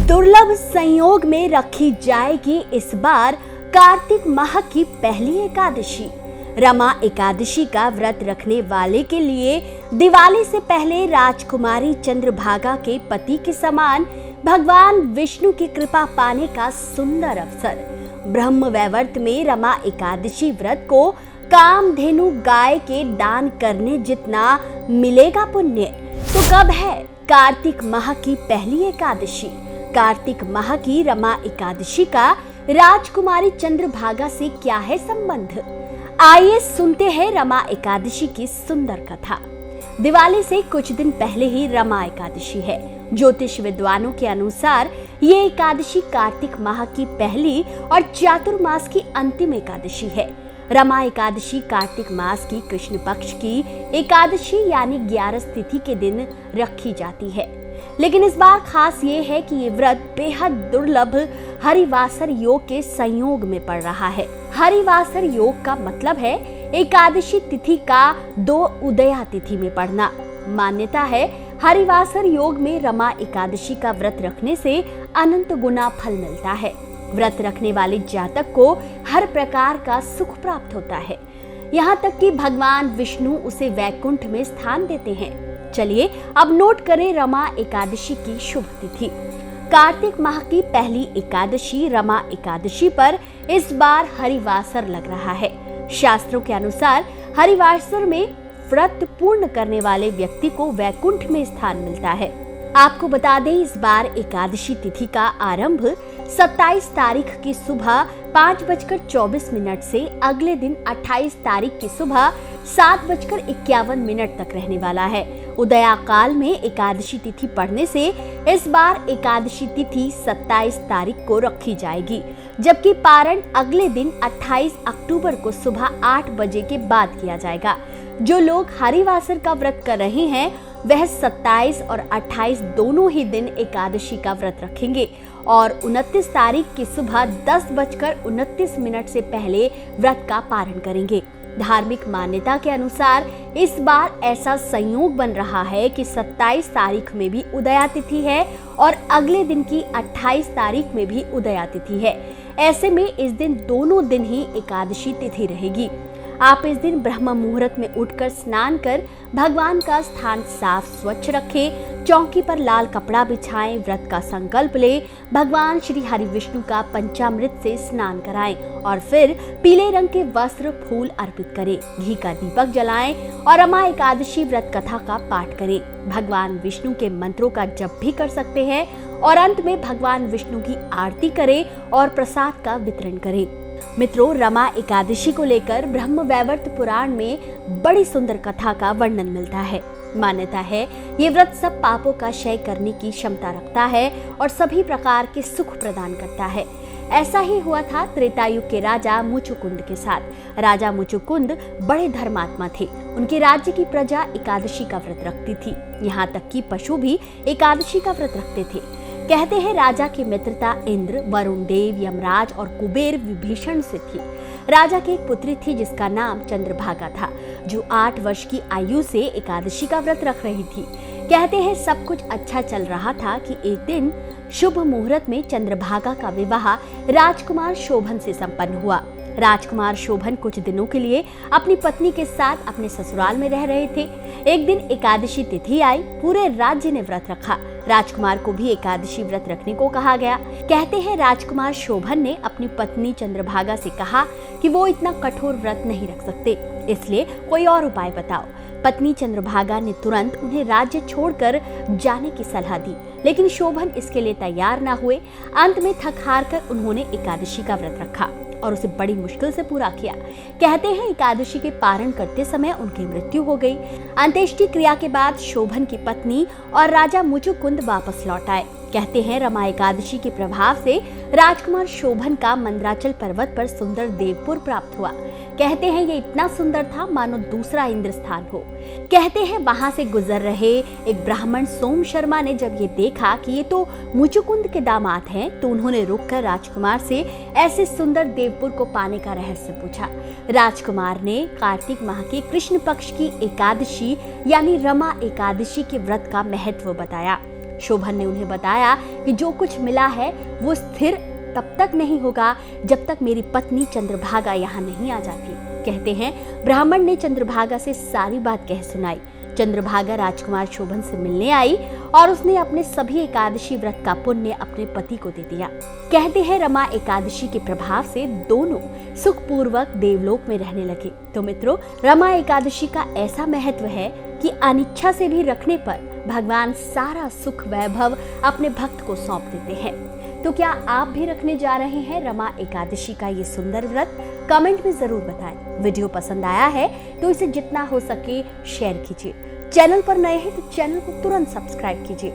दुर्लभ संयोग में रखी जाएगी इस बार कार्तिक माह की पहली एकादशी। रमा एकादशी का व्रत रखने वाले के लिए दिवाली से पहले राजकुमारी चंद्रभागा के पति के समान भगवान विष्णु की कृपा पाने का सुंदर अवसर। ब्रह्म वैवर्त में रमा एकादशी व्रत को कामधेनु गाय के दान करने जितना मिलेगा पुण्य। तो कब है कार्तिक माह की पहली एकादशी? कार्तिक माह की रमा एकादशी का राजकुमारी चंद्रभागा से क्या है संबंध? आइए सुनते हैं रमा एकादशी की सुंदर कथा। दिवाली से कुछ दिन पहले ही रमा एकादशी है। ज्योतिष विद्वानों के अनुसार ये एकादशी कार्तिक माह की पहली और चातुर्मास की अंतिम एकादशी है। रमा एकादशी कार्तिक मास की कृष्ण पक्ष की एकादशी यानी 11 तिथि के दिन रखी जाती है। लेकिन इस बार खास ये है कि ये व्रत बेहद दुर्लभ हरिवासर योग के संयोग में पड़ रहा है। हरिवासर योग का मतलब है एकादशी तिथि का 2 उदया तिथि में पड़ना। मान्यता है हरिवासर योग में रमा एकादशी का व्रत रखने से अनंत गुना फल मिलता है। व्रत रखने वाले जातक को हर प्रकार का सुख प्राप्त होता है, यहाँ तक कि भगवान विष्णु उसे वैकुंठ में स्थान देते हैं। चलिए अब नोट करें रमा एकादशी की शुभ तिथि। कार्तिक माह की पहली एकादशी रमा एकादशी पर इस बार हरिवासर लग रहा है। शास्त्रों के अनुसार हरिवासर में व्रत पूर्ण करने वाले व्यक्ति को वैकुंठ में स्थान मिलता है। आपको बता दें इस बार एकादशी तिथि का आरंभ 27 तारीख की सुबह 5:24 से अगले दिन 28 तारीख की सुबह 7:51 तक रहने वाला है। उदया काल में एकादशी तिथि पड़ने से इस बार एकादशी तिथि 27 तारीख को रखी जाएगी, जबकि पारण अगले दिन 28 अक्टूबर को सुबह 8 बजे के बाद किया जाएगा। जो लोग हरिवासर का व्रत कर रहे हैं वह 27 और 28 दोनों ही दिन एकादशी का व्रत रखेंगे और 29 तारीख की सुबह 10:29 से पहले व्रत का पारण करेंगे। धार्मिक मान्यता के अनुसार इस बार ऐसा संयोग बन रहा है कि 27 तारीख में भी उदया तिथि है और अगले दिन की 28 तारीख में भी उदया तिथि है। ऐसे में इस दिन दोनों दिन ही एकादशी तिथि रहेगी। आप इस दिन ब्रह्म मुहूर्त में उठकर स्नान कर भगवान का स्थान साफ स्वच्छ रखें, चौकी पर लाल कपड़ा बिछाएं, व्रत का संकल्प ले, भगवान श्री हरि विष्णु का पंचामृत से स्नान कराएं और फिर पीले रंग के वस्त्र फूल अर्पित करें, घी का दीपक जलाएं और रमा एकादशी व्रत कथा का पाठ करें। भगवान विष्णु के मंत्रों का जप भी कर सकते हैं और अंत में भगवान विष्णु की आरती करें और प्रसाद का वितरण करें। मित्रों, रमा एकादशी को लेकर ब्रह्म वैवर्त पुराण में बड़ी सुंदर कथा का वर्णन मिलता है। मान्यता है ये व्रत सब पापों का क्षय करने की क्षमता रखता है और सभी प्रकार के सुख प्रदान करता है। ऐसा ही हुआ था त्रेतायुग के राजा मुचुकुंद के साथ। राजा मुचुकुंद बड़े धर्मात्मा थे। उनके राज्य की प्रजा एकादशी का व्रत रखती थी, यहाँ तक कि पशु भी एकादशी का व्रत रखते थे। कहते हैं राजा की मित्रता इंद्र, वरुण देव, यमराज और कुबेर विभीषण से थी। राजा की एक पुत्री थी जिसका नाम चंद्रभागा था, जो 8 वर्ष की आयु से एकादशी का व्रत रख रही थी। कहते हैं सब कुछ अच्छा चल रहा था कि एक दिन शुभ मुहूर्त में चंद्रभागा का विवाह राजकुमार शोभन से संपन्न हुआ। राजकुमार शोभन कुछ दिनों के लिए अपनी पत्नी के साथ अपने ससुराल में रह रहे थे। एक दिन एकादशी तिथि आई, पूरे राज्य ने व्रत रखा। राजकुमार को भी एकादशी व्रत रखने को कहा गया। कहते हैं राजकुमार शोभन ने अपनी पत्नी चंद्रभागा से कहा कि वो इतना कठोर व्रत नहीं रख सकते, इसलिए कोई और उपाय बताओ। पत्नी चंद्रभागा ने तुरंत उन्हें राज्य छोड़कर जाने की सलाह दी, लेकिन शोभन इसके लिए तैयार न हुए। अंत में थक हार कर उन्होंने एकादशी का व्रत रखा और उसे बड़ी मुश्किल से पूरा किया। कहते हैं एकादशी के पारण करते समय उनकी मृत्यु हो गई। अंत्येष्टि क्रिया के बाद शोभन की पत्नी और राजा मुचुकुंद वापस लौट आए। कहते हैं रमा एकादशी के प्रभाव से राजकुमार शोभन का मंदराचल पर्वत पर सुंदर देवपुर प्राप्त हुआ। कहते हैं ये इतना सुंदर था मानो दूसरा इंद्र स्थान हो। कहते हैं वहां से गुजर रहे एक ब्राह्मण सोम शर्मा ने जब ये देखा कि ये तो मुचुकुंद के दामाद हैं, तो उन्होंने रुककर राजकुमार से ऐसे सुंदर देवपुर को पाने का रहस्य पूछा। राजकुमार ने कार्तिक माह के कृष्ण पक्ष की एकादशी यानी रमा एकादशी के व्रत का महत्व बताया। शोभन ने उन्हें बताया कि जो कुछ मिला है वो स्थिर तब तक नहीं होगा जब तक मेरी पत्नी चंद्रभागा यहाँ नहीं आ जाती। कहते हैं ब्राह्मण ने चंद्रभागा से सारी बात कह सुनाई। चंद्रभागा राजकुमार शोभन से मिलने आई और उसने अपने सभी एकादशी व्रत का पुण्य अपने पति को दे दिया। कहते हैं रमा एकादशी के प्रभाव से दोनों सुखपूर्वक देवलोक में रहने लगे। तो मित्रों, रमा एकादशी का ऐसा महत्व है कि अनिच्छा से भी रखने पर भगवान सारा सुख वैभव अपने भक्त को सौंप देते हैं। तो क्या आप भी रखने जा रहे हैं रमा एकादशी का ये सुंदर व्रत? कमेंट में जरूर बताएं। वीडियो पसंद आया है तो इसे जितना हो सके शेयर कीजिए। चैनल पर नए हैं तो चैनल को तुरंत सब्सक्राइब कीजिए।